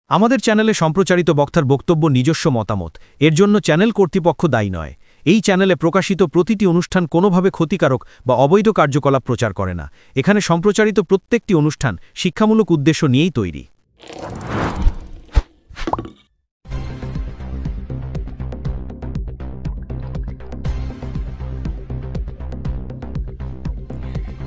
আমাদের চ্যানেলে সম্প্রচারিত বক্তার বক্তব্য নিজস্ব মতামত, এর জন্য চ্যানেল কর্তৃপক্ষ দায়ী নয়। এই চ্যানেলে প্রকাশিত প্রতিটি অনুষ্ঠান কোনোভাবে ক্ষতিকারক বা অবৈধ কার্যকলাপ প্রচার করে না। এখানে সম্প্রচারিত প্রত্যেকটি অনুষ্ঠান শিক্ষামূলক উদ্দেশ্য নিয়েই তৈরি।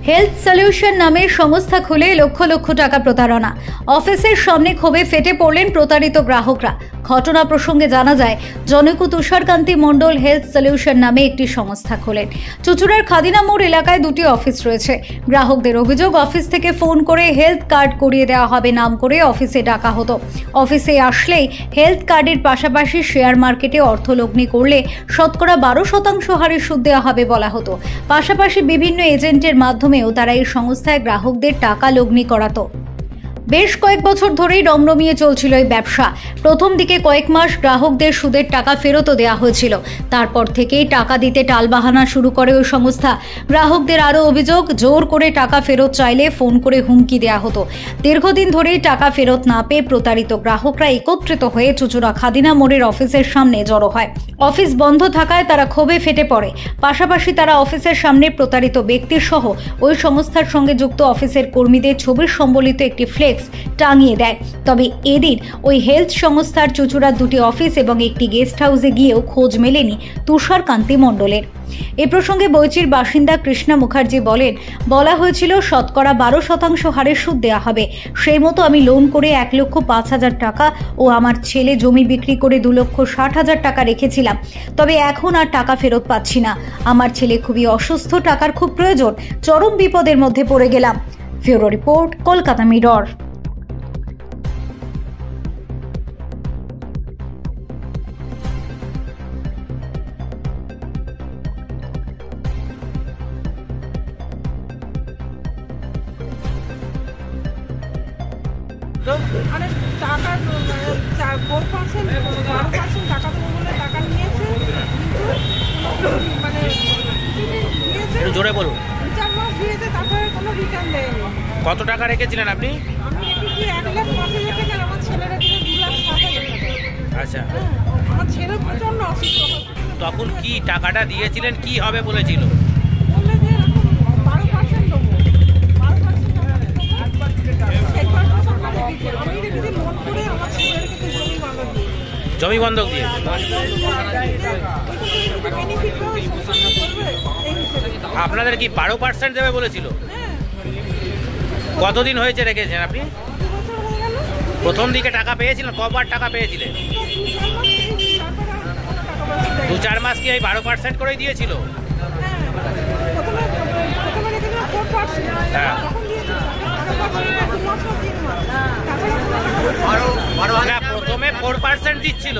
হেলথ সলিউশন নামের সংস্থা খুলে লক্ষ লক্ষ টাকা প্রতারণা। অফিসের সামনে ক্ষোভে ফেটে পড়লেন প্রতারিত গ্রাহকরা। ঘটনা প্রসঙ্গে জানা যায়, জনৈক তুষারকান্তি মণ্ডল হেলথ সলিউশন নামে একটি সংস্থা খোলেন। চুঁচুড়ার খাদিনা মোড় এলাকায় দুটি অফিস রয়েছে। গ্রাহকদের অভিযোগ, অফিস থেকে ফোন করে হেলথ কার্ড করিয়ে দেওয়া হবে নাম করে অফিসে ডাকা হতো। অফিসে আসলেই হেলথ কার্ডের পাশাপাশি শেয়ার মার্কেটে অর্থলগ্নি করলে শতকরা 12% হারে সুদ দেওয়া হবে বলা হতো। পাশাপাশি বিভিন্ন এজেন্টের মাধ্যমেও তারা এই সংস্থায় গ্রাহকদের টাকা লগ্নি করাতো। বেশ কয়েক বছর ধরেই রমরমিয়ে চলছিল এই ব্যবসা। প্রথম দিকে কয়েক মাস গ্রাহকদের সুদের টাকা ফেরতও দেওয়া হয়েছিল। তারপর থেকেই টাকা দিতে টালবাহানা শুরু করে ওই সংস্থা। গ্রাহকদের আরও অভিযোগ, জোর করে টাকা ফেরত চাইলে ফোন করে হুমকি দেওয়া হতো। দীর্ঘদিন ধরেই টাকা ফেরত না পেয়ে প্রতারিত গ্রাহকরা একত্রিত হয়ে চুঁচুড়া খাদিনা মোড়ের অফিসের সামনে জড়ো হয়। অফিস বন্ধ থাকায় তারা ক্ষোভে ফেটে পড়ে। পাশাপাশি তারা অফিসের সামনে প্রতারিত ব্যক্তির সহ ওই সংস্থার সঙ্গে যুক্ত অফিসের কর্মীদের ছবির সম্বলিত একটি ফ্লেক্স টাঙিয়ে দেয়। তবে এদিন ওই হেলথ সংস্থার চুঁচুড়ার দুটি অফিস এবং একটি গেস্ট হাউসে গিয়েও খোঁজ মেলেনি তুষারকান্তি মণ্ডলের। এ প্রসঙ্গে বৈচির বাসিন্দা কৃষ্ণা মুখার্জি বলেন, বলা হয়েছিল শতকরা 12% হারে সুদ দেওয়া হবে। সেই মতো আমি লোন করে 1,05,000 টাকা ও আমার ছেলে জমি বিক্রি করে 2,60,000 টাকা রেখেছিলাম। তবে এখন আর টাকা ফেরত পাচ্ছি না। আমার ছেলে খুবই অসুস্থ, টাকার খুব প্রয়োজন। চরম বিপদের মধ্যে পড়ে গেলাম। Bureau report, Kolkata mirror. মানে টাকা 4% 12% টাকা দেবো বলে টাকা নিয়েছে, কিন্তু মানে জোরে বলুন। 4 মাস দিয়েছে, তারপরে কোনো রিটার্ন দেয়নি। কত টাকা রেখেছিলেন আপনি? আমি রেখেছি 1,05,000 টাকা, আমার ছেলে রেখেছে 2,60,000 টাকা। আচ্ছা, আমার ছেলে প্রচন্ড অসুস্থ। তখন কি টাকাটা দিয়েছিলেন, কি হবে বলেছিল? বললে যে এখন 12% দেবো, 12% টাকা দেবো। সেই 12% টাকা রেখেছি। আমি রেখেছি লোন করে, আমার ছেলে রেখেছে জমি বন্ধক দিয়ে। জমি বন্ধক দিয়ে? বেনিফিট পাওয়া সংসারটা চলবে এই হিসেবে। আপনাদের কি 12% দেবে বলেছিল? কতদিন হয়েছে রেখেছেন আপনি? 2 বছর হয়ে গেল। প্রথম দিকে টাকা পেয়েছিলেন? কবার টাকা পেয়েছিলেন? 2-4 মাস কি এই 12% করেই দিয়েছিল? হ্যাঁ, না, প্রথমে 4% দিচ্ছিল,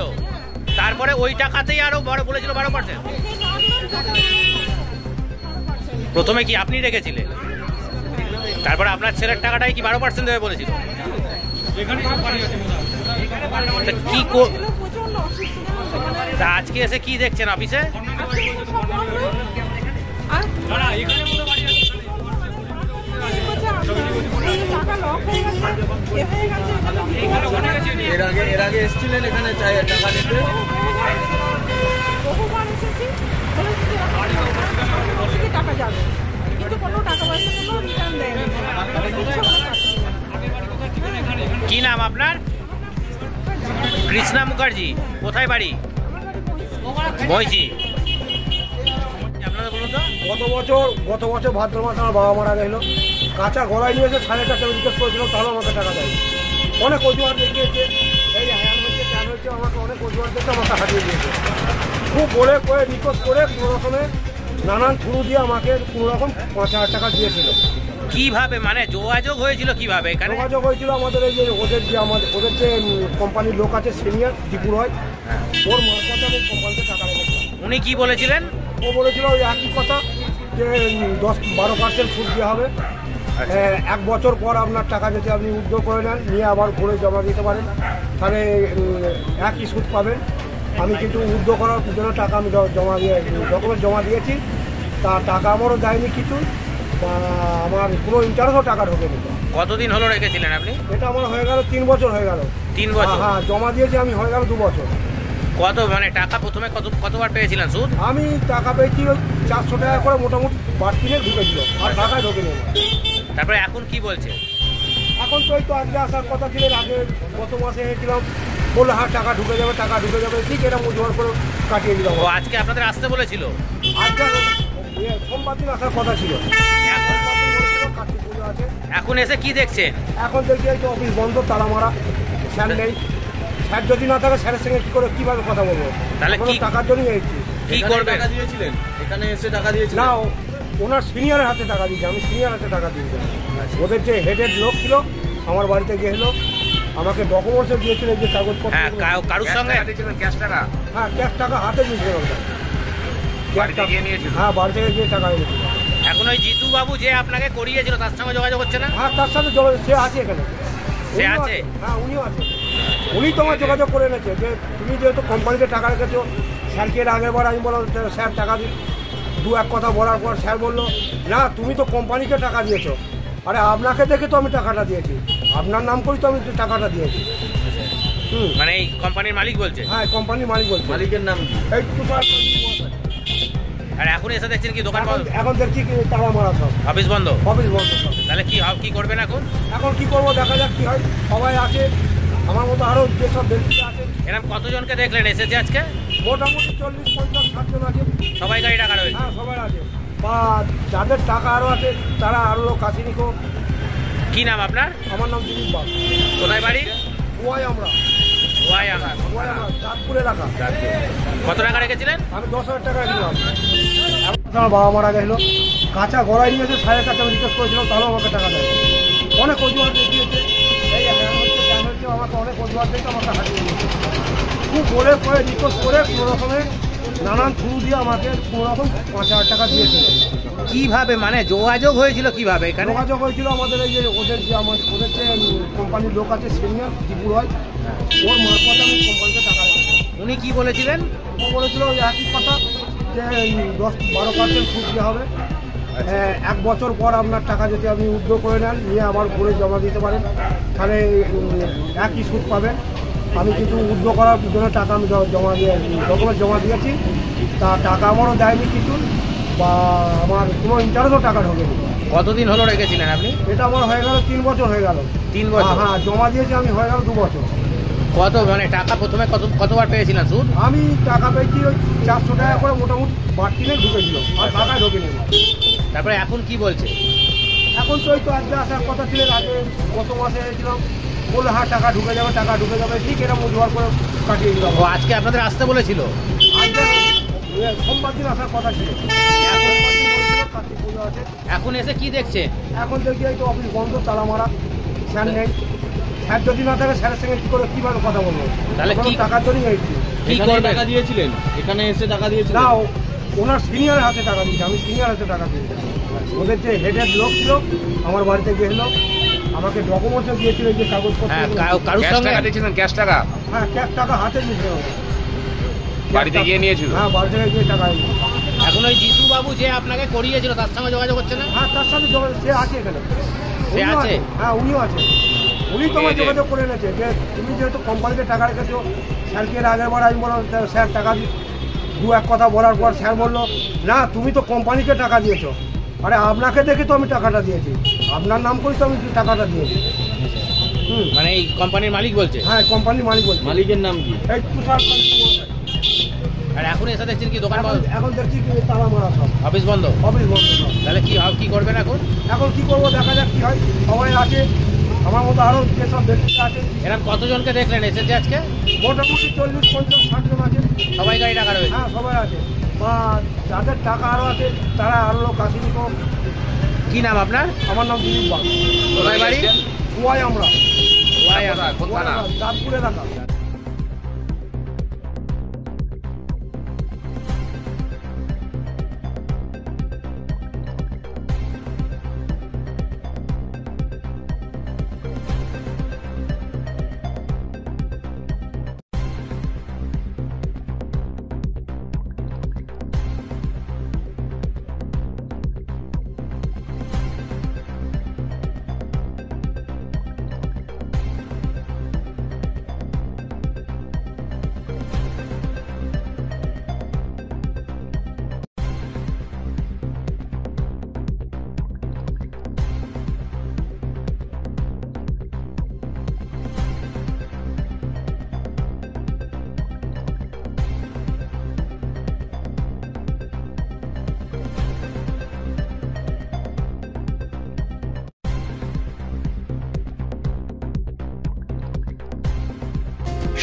তারপরে ওই টাকাতেই আরো বড় বলেছিল 12%। প্রথমে কি আপনি রেখেছিলেন, তারপরে আপনার ছেলের টাকাটাই কি 12% দেবে বলেছিল? কি তা আজকে এসে কি দেখছেন অফিসে? এর আগে এসেছিলেন এখানে টাকা নিতে? টাকা যাবে, কিন্তু কোনো টাকা পয়সা কোনো রিটার্ন দেয়নি। কি নাম আপনার? কৃষ্ণা মুখার্জি। কোথায় বাড়ি? বইছি। আপনারা বলুন তো। গত বছর ভাদ্র মাসে আমার বাবা মারা গেল। কাঁচা গলায় নিয়েছে, 4.5 জিজ্ঞেস করেছিলাম, তাহলে আমাকে টাকা দেয়নি। অনেক অজুহাত দেখিয়েছে, এই হ্যান হচ্ছে ট্যান হচ্ছে, আমাকে অনেক অজুহাত দেখে আমাকে হারিয়ে দিয়েছে। খুব বলে রিকোয়েস্ট করে কোনো রকমে নানান থ্রু দিয়ে আমাকে কোনো রকম 5,000 টাকা দিয়েছিল। কিভাবে, মানে যোগাযোগ হয়েছিল কিভাবে? যোগাযোগ হয়েছিল আমাদের এই যে ওদের যে কোম্পানির লোক আছে, সিনিয়র দীপুর হয়, ওর মারফত আমি কোম্পানিতে টাকা রেখেছিলাম। উনি কি বলেছিলেন? ও বলেছিল ওই একই কথা, যে 10-12% সুদ দেওয়া হবে। 1 বছর পর আপনার টাকা যদি আপনি উদ্যোগ করে নেন, নিয়ে আবার ঘুরে জমা দিতে পারেন, তাহলে একই সুদ পাবেন। আমি কিন্তু উদ্যোগ করার জন্য টাকা আমি ডকুমেন্ট জমা দিয়েছি, তা টাকা আমারও দেয়নি কিছু, আমার পুরো ইন্টারেস্টও টাকা ঢোকেনি। কতদিন হলো রেখেছিলেন আপনি? এটা আমার হয়ে গেল 3 বছর হয়ে গেল। 3 বছর? হ্যাঁ, জমা দিয়েছি আমি হয়ে গেল 2 বছর। কত মানে টাকা প্রথমে কতবার পেয়েছিলেন সুদ? আমি টাকা পেয়েছি ওই 400 টাকা করে মোটামুটি বাড়তিনে ঢুকেছিল, আর টাকায় ঢোকেনি আমার। তারপরে এখন কি বলছে? এখন তো এই তো আজকে আসার কথা ছিল, আগে গত মাসে এসেছিলাম, বললো হ্যাঁ টাকা ঢুকে যাবে, টাকা ঢুকে যাবে, ঠিক এটা জোর করে কাটিয়ে দিলাম। ও আজকে আপনাদের আসতে বলেছিল? আজকে সোমবার দিন আসার কথা ছিল, এখন সোমবার দিন বলেছিল কার্তিক পুজো আছে। এখন এসে কি দেখছেন? এখন দেখি এই তো অফিস বন্ধ, তালা মারা, স্যার নেই। স্যার যদি না থাকে স্যারের সঙ্গে কীভাবে কথা বলবো? তাহলে এখনো কি টাকার জন্যই এসেছি। কি করবেন? এখানে এসে টাকা দিয়েছিলেন? না, ওনার সিনিয়রের হাতে টাকা দিয়েছি, আমি সিনিয়র হাতে টাকা দিয়েছি। ওদের যে হেডের লোক ছিল আমার বাড়িতে গিয়েছিল, আমাকে ডকুমেন্টসও দিয়েছিল, যে কাগজপত্র। হ্যাঁ, কারুর সঙ্গে? ক্যাশ টাকা? হ্যাঁ, ক্যাশ টাকা হাতে দিয়েছিল ওটা। বাড়িতে গিয়ে নিয়েছিল? হ্যাঁ, বাড়ি থেকে গিয়ে টাকা এনেছিল। এখন ওই জিতু বাবু যে আপনাকে করিয়েছিল তার সঙ্গে যোগাযোগ হচ্ছে না? হ্যাঁ, তার সাথে সে আছে এখানে। সে উনিও আছে? হ্যাঁ, উনিও আছে। উনি তোমার যোগাযোগ করে এনেছে যে তুমি যেহেতু কোম্পানিতে টাকা রেখেছো, স্যারকে এর আগের বার আমি বললাম স্যার টাকা দিই, 2-1 কথা বলার পর স্যার বললো না তুমি তো কোম্পানিকে টাকা দিয়েছো। আরে আপনাকে দেখে তো আমি টাকাটা দিয়েছি, আপনার নাম করি তো আমি টাকাটা দিয়েছি। মানে এই কোম্পানির মালিক বলছে? হ্যাঁ, কোম্পানির মালিক বলছে। মালিকের নাম কি? এই তুষার। আর এখন এসে দেখছেন কি দোকান বন্ধ? এখন দেখছি কি তালা মারা সব, অফিস বন্ধ? অফিস বন্ধ সব। তাহলে কি করবেন এখন? এখন কি করবো দেখা যাক কি হয়। সবাই আছে আমার মতো, আরো যেসব ব্যক্তিরা আছে এরকম কতজনকে দেখলেন এসেছে আজকে? মোটামুটি 40-50-60 জন আছে। সবাই গাড়ি টাকা রয়েছে? হ্যাঁ, সবাই আছে। বা যাদের টাকা আরো আছে তারা আরো লোক আসেনি। কি নাম আপনার? আমার নাম দিলীপ বাগ। কোথায় বাড়ি? ওয়াই আমরা চাঁদপুরে রাখা। কত টাকা রেখেছিলেন? আমি 10,000 টাকা দিলাম। আমার বাবা মারা গেছিলো, কাঁচা গড়াই নিয়েছে, স্যারের কাছে আমি রিকোয়েস্ট করেছিলাম, তাহলেও আমাকে টাকা দেয়। অনেক অজুহাত দেখিয়েছে, এই হ্যাঁ হচ্ছে ট্যান হচ্ছে, আমাকে অনেক অজুহাত দেখে আমাকে হারিয়ে দিয়েছে। খুব বলে রিকোয়েস্ট করে কোনো রকমে নানান থ্রু দিয়ে আমাকে কোনো রকম 5,000 টাকা দিয়েছে। কিভাবে মানে যোগাযোগ হয়েছিল কিভাবে এখানে? যোগাযোগ হয়েছিল আমাদের এই যে ওদের যে ওদের যে কোম্পানির লোক আছে সিনিয়র ত্রিপুর হয়, ওর মারফত আমি কোম্পানিতে টাকা রেখেছি। উনি কি বলেছিলেন? ও বলেছিল ওই একই কথা যে 10-12% সুদ দেওয়া হবে, 1 বছর পর আপনার টাকা যদি আপনি উইথড্র করে নেন, নিয়ে আবার করে জমা দিতে পারেন, তাহলে একই সুদ পাবেন। আমি কিন্তু উইথড্র করার জন্য টাকা আমি জমা দিয়ে ডকুমেন্ট জমা দিয়েছি, তা টাকা আমারও দেয়নি কিছু, বা আমার কোনো ইন্টারেস্টও টাকা ঢোকেনি। কতদিন হলো রেখেছিলেন আপনি? এটা আমার হয়ে গেল 3 বছর হয়ে গেল। 3 বছর? হ্যাঁ, জমা দিয়েছি আমি হয়ে গেল 2 বছর। কত মানে টাকা প্রথমে কতবার পেয়েছিলেন সুদ? আমি টাকা পেয়েছি ওই 400 টাকা করে মোটামুটি বাড়তিনে ঢুকেছিল, আর টাকায় ঢোকেনি। তারপরে এখন কি বলছে? এখন তো এই তো আজকে আসার কথা ছিল, আগে গত মাসে এসেছিলাম, বললো হ্যাঁ টাকা ঢুকে যাবে, টাকা ঢুকে যাবে, ঠিক এটা জোর করে কাটিয়ে দিলাম। ও আজকে আপনাদের আসতে বলেছিল? আজকে সোমবার দিন আসার কথা ছিল, সোমবার দিন বলেছিল কার্তিক পুজো আছে। এখন এসে কি দেখছেন? এখন দেখি এই তো অফিস বন্ধ, তালা মারা, স্যার নেই। স্যার যদি না থাকে স্যারের সঙ্গে কীভাবে কথা বলবো? তাহলে এখনো কি টাকার জন্যই এসেছি। কি এখানে করবেন? টাকা দিয়েছিলেন? এখানে এসে টাকা দিয়েছিলেন? না, ওনার সিনিয়রের হাতে টাকা দিয়েছি, আমি সিনিয়র হাতে টাকা দিয়েছি। ওদের যে হেডের লোক ছিল আমার বাড়িতে গিয়েছিল, আমাকে ডকুমেন্টসও দিয়েছিল, যে কাগজপত্র। হ্যাঁ, কারুর ক্যাশ সঙ্গে? টাকা দিয়েছিলেন? ক্যাশ টাকা? হ্যাঁ, ক্যাশ টাকা হাতে দিয়েছিল। বাড়িতে গিয়ে নিয়েছিল? হ্যাঁ, বাড়ি থেকে গিয়ে টাকা এনেছিল। এখন ওই জিতু বাবু যে আপনাকে করিয়েছিল তার সঙ্গে যোগাযোগ হচ্ছে না? হ্যাঁ, তার সাথে সে আছে এখানে। সে উনিও আছে? হ্যাঁ, উনিও আছে। উনি তোমার এই যে- যোগাযোগ করে এনেছে যে তুমি যেহেতু কোম্পানিতে টাকা রেখেছো, স্যারকে এর আগের বার আমি বললাম স্যার টাকা দিই, 2-1 কথা বলার পর স্যার বললো না তুমি তো কোম্পানিকে টাকা দিয়েছো। আরে আপনাকে দেখে তো আমি টাকাটা দিয়েছি, আপনার নাম করি তো আমি টাকাটা দিয়েছি। মানে এই কোম্পানির মালিক বলছে? হ্যাঁ, কোম্পানির মালিক বলছে। মালিকের নাম কি? এই তুষার। আর এখন এসে দেখছেন কি দোকান বন্ধ? এখন দেখছি কি তালা মারা সব, অফিস বন্ধ? অফিস বন্ধ সব। তাহলে কি করবেন এখন? এখন কি করবো দেখা যাক কি হয়। সবাই আছে আমার মতো, আরো যেসব ব্যক্তিরা আছে এরকম কতজনকে দেখলেন এসেছে আজকে? মোটামুটি 40-50-60 জন আছে। সবাই গাড়ি টাকা রয়েছে? হ্যাঁ, সবাই আছে। বা যাদের টাকা আরো আছে তারা আরো লোক আসেনি। কি নাম আপনার? আমার নাম দিলীপ বাগ। কোথায় বাড়ি? ওয়াই আমরা কোন থানা? চাঁদপুরে রাখা।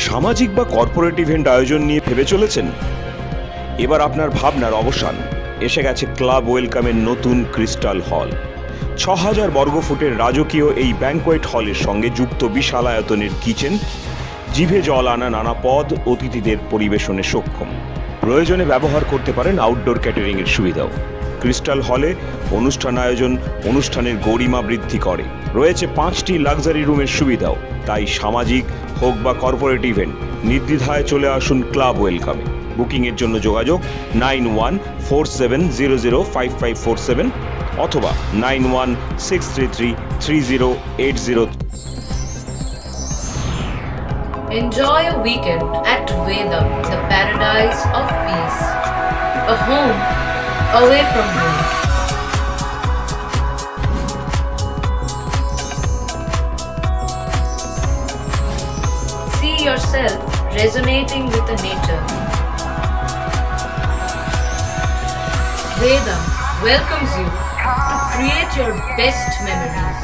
সামাজিক বা কর্পোরেট ইভেন্ট আয়োজন নিয়ে ভেবে চলেছেন? এবার আপনার ভাবনার অবসান। এসে গেছে ক্লাব ওয়েলকামের নতুন ক্রিস্টাল হল। ৬,০০০ বর্গফুটের রাজকীয় এই ব্যাংকোয়েট হলের সঙ্গে যুক্ত বিশাল আয়তনের কিচেন, জিভে জল আনা নানা পদ অতিথিদের পরিবেশনে সক্ষম। প্রয়োজনে ব্যবহার করতে পারেন আউটডোর ক্যাটারিং এর সুবিধাও। ক্রিস্টাল হলে অনুষ্ঠান আয়োজন অনুষ্ঠানের গরিমা বৃদ্ধি করে। রয়েছে 5টি লাক্সারি রুমের সুবিধাও। তাই সামাজিক হোক বা কর্পোরেট ইভেন্ট, নির্দ্বিধায় চলে আসুন ক্লাব ওয়েলকামে। বুকিংয়ের জন্য যোগাযোগ 9147005547 অথবা 9163333080। Enjoy a weekend at Vedam, the paradise of peace. A home away from home. See yourself resonating with the nature. Vedam welcomes you to create your best memories.